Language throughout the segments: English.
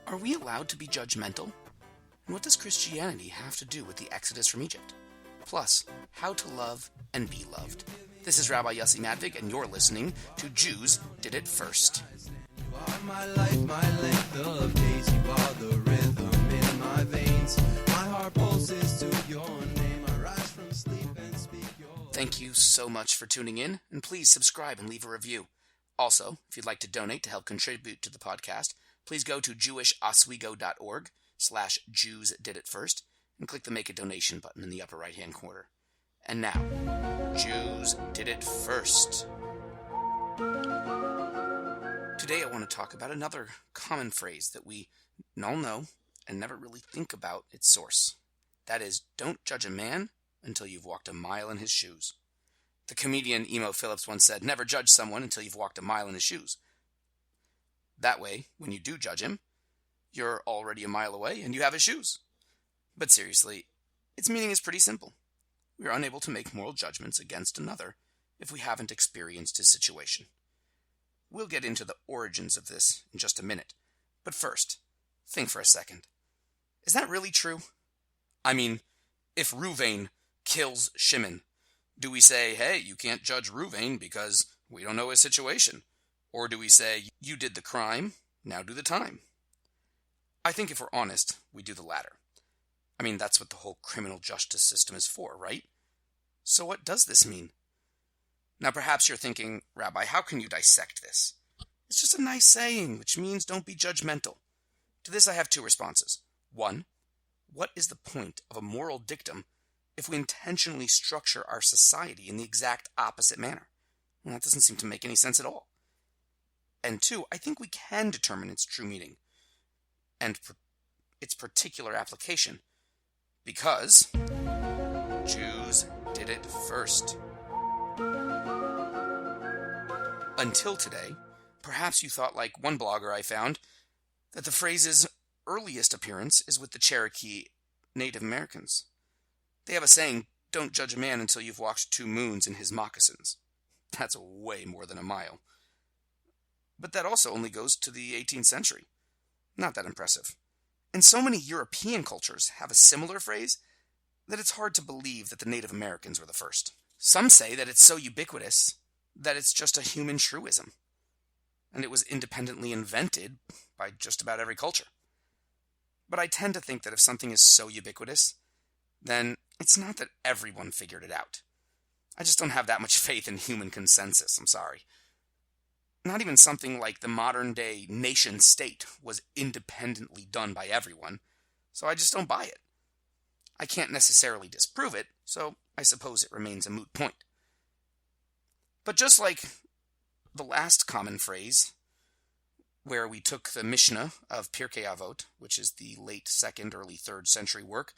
Are we allowed to be judgmental? And what does Christianity have to do with the Exodus from Egypt? Plus, how to love and be loved. This is Rabbi Yossi Madvig, and you're listening to Jews Did It First. You are my life, my length of days. You are the rhythm in my veins. My heart pulses to your name. I rise from sleep and speak your name. Thank you so much for tuning in, and please subscribe and leave a review. Also, if you'd like to donate to help contribute to the podcast, please go to jewisoswego.org/Jews Did It First and click the Make a Donation button in the upper right-hand corner. And now, Jews Did It First. Today I want to talk about another common phrase that we all know and never really think about its source. That is, don't judge a man until you've walked a mile in his shoes. The comedian Emo Phillips once said, never judge someone until you've walked a mile in his shoes. That way, when you do judge him, you're already a mile away and you have his shoes. But seriously, its meaning is pretty simple. We are unable to make moral judgments against another if we haven't experienced his situation. We'll get into the origins of this in just a minute. But first, think for a second. Is that really true? I mean, if Ruvain kills Shimon, do we say, hey, you can't judge Ruvain because we don't know his situation? Or do we say, you did the crime, now do the time? I think if we're honest, we do the latter. I mean, that's what the whole criminal justice system is for, right? So what does this mean? Now perhaps you're thinking, Rabbi, how can you dissect this? It's just a nice saying, which means don't be judgmental. To this I have two responses. One, what is the point of a moral dictum if we intentionally structure our society in the exact opposite manner? Well, that doesn't seem to make any sense at all. And two, I think we can determine its true meaning and its particular application because Jews did it first. Until today, perhaps you thought, like one blogger I found, that the phrase's earliest appearance is with the Cherokee Native Americans. They have a saying, don't judge a man until you've walked 2 moons in his moccasins. That's way more than a mile. But that also only goes to the 18th century. Not that impressive. And so many European cultures have a similar phrase that it's hard to believe that the Native Americans were the first. Some say that it's so ubiquitous that it's just a human truism, and it was independently invented by just about every culture. But I tend to think that if something is so ubiquitous, then it's not that everyone figured it out. I just don't have that much faith in human consensus, I'm sorry. Not even something like the modern-day nation-state was independently done by everyone, so I just don't buy it. I can't necessarily disprove it, so I suppose it remains a moot point. But just like the last common phrase, where we took the Mishnah of Pirkei Avot, which is the late 2nd, early 3rd century work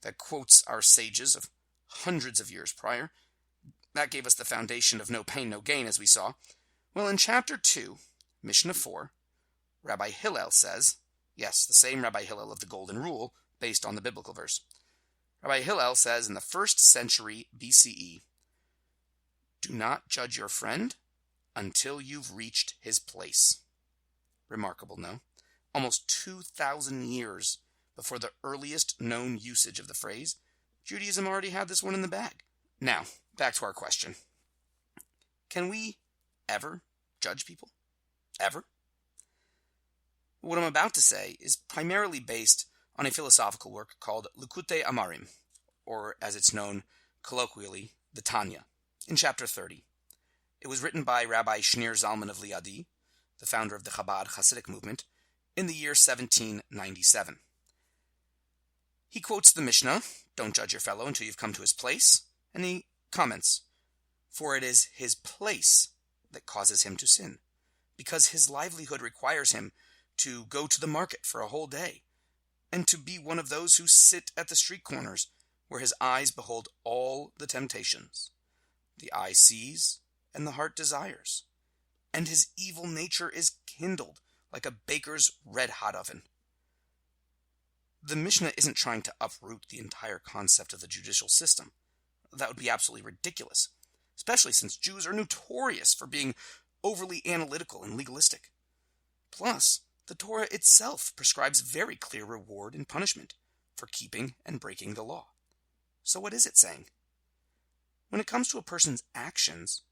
that quotes our sages of hundreds of years prior, that gave us the foundation of no pain, no gain, as we saw. Well, in chapter 2, Mishnah 4, Rabbi Hillel says, yes, the same Rabbi Hillel of the Golden Rule, based on the biblical verse. Rabbi Hillel says in the 1st century BCE, do not judge your friend until you've reached his place. Remarkable, no? Almost 2,000 years before the earliest known usage of the phrase, Judaism already had this one in the bag. Now, back to our question. Can we ever judge people? Ever? What I'm about to say is primarily based on a philosophical work called Likkutei Amarim, or as it's known colloquially, the Tanya, in chapter 30. It was written by Rabbi Shneur Zalman of Liadi, the founder of the Chabad Hasidic movement, in the year 1797. He quotes the Mishnah, don't judge your fellow until you've come to his place, and he comments, for it is his place that causes him to sin, because his livelihood requires him to go to the market for a whole day, and to be one of those who sit at the street corners, where his eyes behold all the temptations. The eye sees, and the heart desires, and his evil nature is kindled like a baker's red-hot oven. The Mishnah isn't trying to uproot the entire concept of the judicial system. That would be absolutely ridiculous, especially since Jews are notorious for being overly analytical and legalistic. Plus, The Torah itself prescribes very clear reward and punishment for keeping and breaking the law. So what is it saying? When it comes to a person's actions,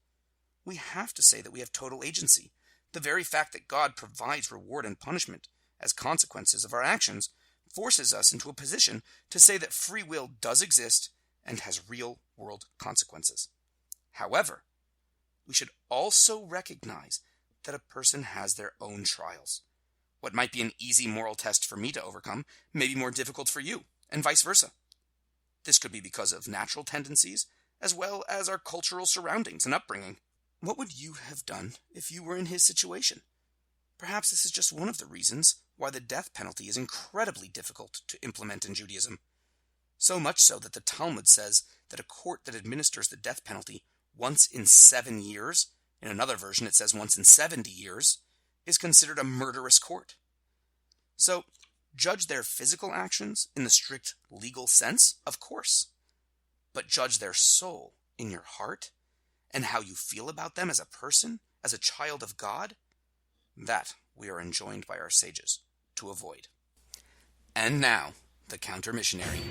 we have to say that we have total agency. The very fact that God provides reward and punishment as consequences of our actions forces us into a position to say that free will does exist and has real-world consequences. However, we should also recognize that a person has their own trials. What might be an easy moral test for me to overcome may be more difficult for you, and vice versa. This could be because of natural tendencies, as well as our cultural surroundings and upbringing. What would you have done if you were in his situation? Perhaps this is just one of the reasons why the death penalty is incredibly difficult to implement in Judaism. So much so that the Talmud says that a court that administers the death penalty once in 7 years, in another version it says once in 70 years, is considered a murderous court. So, judge their physical actions in the strict legal sense, of course, but judge their soul in your heart and how you feel about them as a person, as a child of God, that we are enjoined by our sages to avoid. And now, the counter-missionary.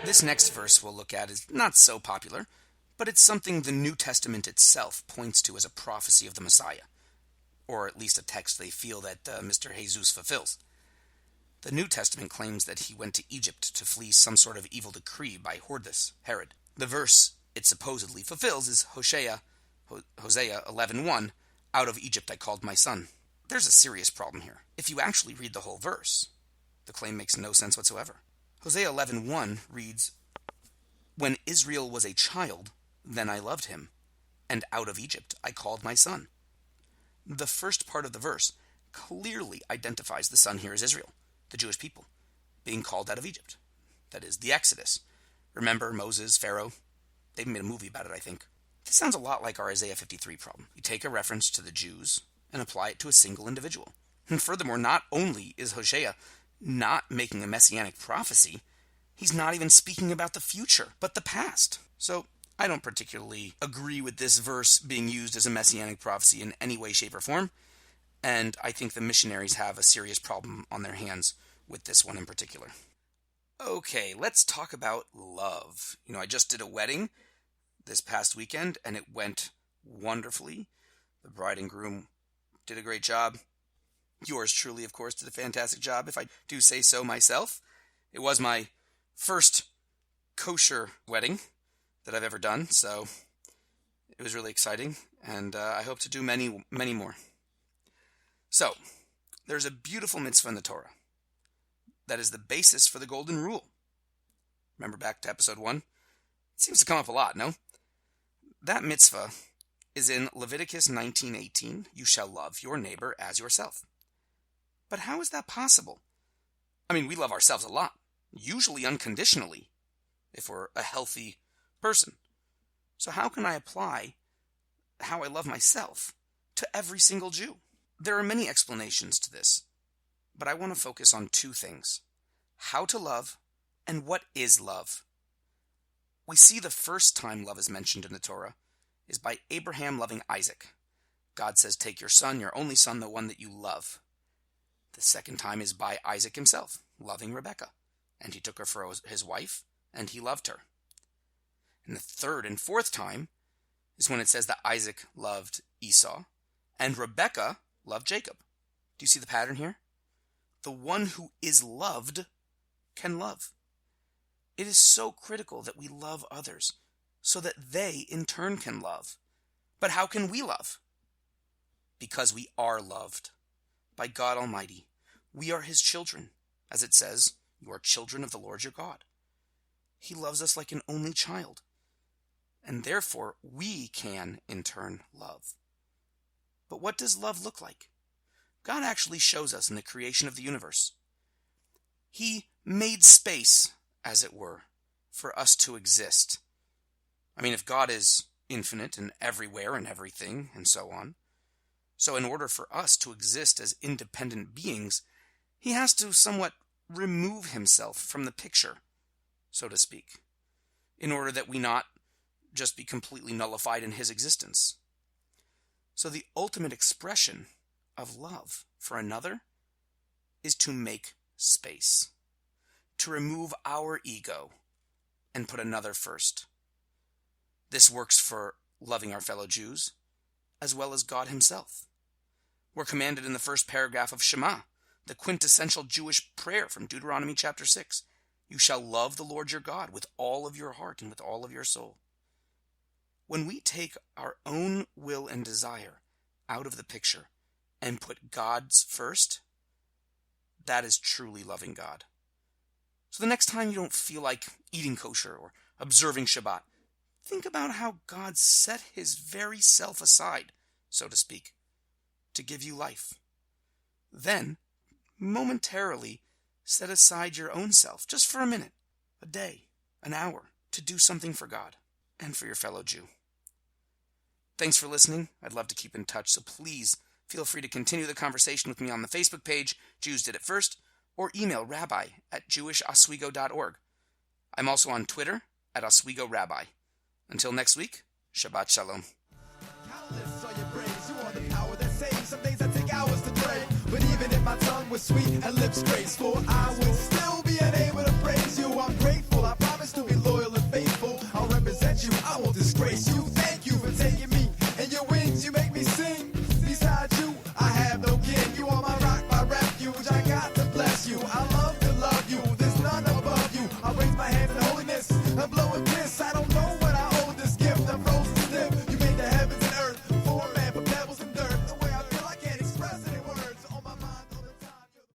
This next verse we'll look at is not so popular, but it's something the New Testament itself points to as a prophecy of the Messiah, or at least a text they feel that Mr. Jesus fulfills. The New Testament claims that he went to Egypt to flee some sort of evil decree by Herod. The verse it supposedly fulfills is Hosea 11:1, "Out of Egypt I called my son." There's a serious problem here. If you actually read the whole verse, the claim makes no sense whatsoever. Hosea 11:1 reads, "When Israel was a child, then I loved him, and out of Egypt I called my son." The first part of the verse clearly identifies the son here as Israel, the Jewish people, being called out of Egypt. That is, the Exodus. Remember Moses, Pharaoh? They made a movie about it, I think. This sounds a lot like our Isaiah 53 problem. You take a reference to the Jews and apply it to a single individual. And furthermore, not only is Hosea not making a messianic prophecy, he's not even speaking about the future, but the past. So, I don't particularly agree with this verse being used as a messianic prophecy in any way, shape, or form, and I think the missionaries have a serious problem on their hands with this one in particular. Okay, let's talk about love. I just did a wedding this past weekend, and it went wonderfully. The bride and groom did a great job. Yours truly, of course, did a fantastic job, if I do say so myself. It was my first kosher wedding that I've ever done, so it was really exciting, and I hope to do many, many more. So, there's a beautiful mitzvah in the Torah that is the basis for the golden rule. Remember back to episode 1? It seems to come up a lot, no? That mitzvah is in Leviticus 19:18, "You shall love your neighbor as yourself." But how is that possible? I mean, we love ourselves a lot, usually unconditionally, if we're a healthy person. So how can I apply how I love myself to every single Jew? There are many explanations to this, but I want to focus on two things: how to love and what is love. We see the first time love is mentioned in the Torah is by Abraham loving Isaac. God says, "Take your son, your only son, the one that you love." The second time is by Isaac himself, loving Rebekah, and he took her for his wife, and he loved her. And the third and fourth time is when it says that Isaac loved Esau, and Rebekah loved Jacob. Do you see the pattern here? The one who is loved can love. It is so critical that we love others, so that they in turn can love. But how can we love? Because we are loved by God Almighty. We are his children. As it says, "You are children of the Lord your God." He loves us like an only child. And therefore, we can, in turn, love. But what does love look like? God actually shows us in the creation of the universe. He made space, as it were, for us to exist. I mean, if God is infinite and everywhere and everything, and so on, so in order for us to exist as independent beings, he has to somewhat remove himself from the picture, so to speak, in order that we not just be completely nullified in his existence. So the ultimate expression of love for another is to make space, to remove our ego and put another first. This works for loving our fellow Jews as well as God himself. We're commanded in the first paragraph of Shema, the quintessential Jewish prayer from Deuteronomy chapter 6. You shall love the Lord your God with all of your heart and with all of your soul. When we take our own will and desire out of the picture and put God's first, that is truly loving God. So the next time you don't feel like eating kosher or observing Shabbat, think about how God set his very self aside, so to speak, to give you life. Then, momentarily, set aside your own self, just for a minute, a day, an hour, to do something for God and for your fellow Jew. Thanks for listening. I'd love to keep in touch, so please feel free to continue the conversation with me on the Facebook page, Jews Did It First, or email rabbi@jewishoswego.org. I'm also on Twitter @OswegoRabbi. Until next week, Shabbat Shalom. Countless are your praise. You are the power that saves. Some days I take hours to pray. But even if my tongue was sweet and lips graceful, I would still be unable to praise you. I'm grateful. I promise to be loyal and faithful. I'll represent you. I won't disgrace you.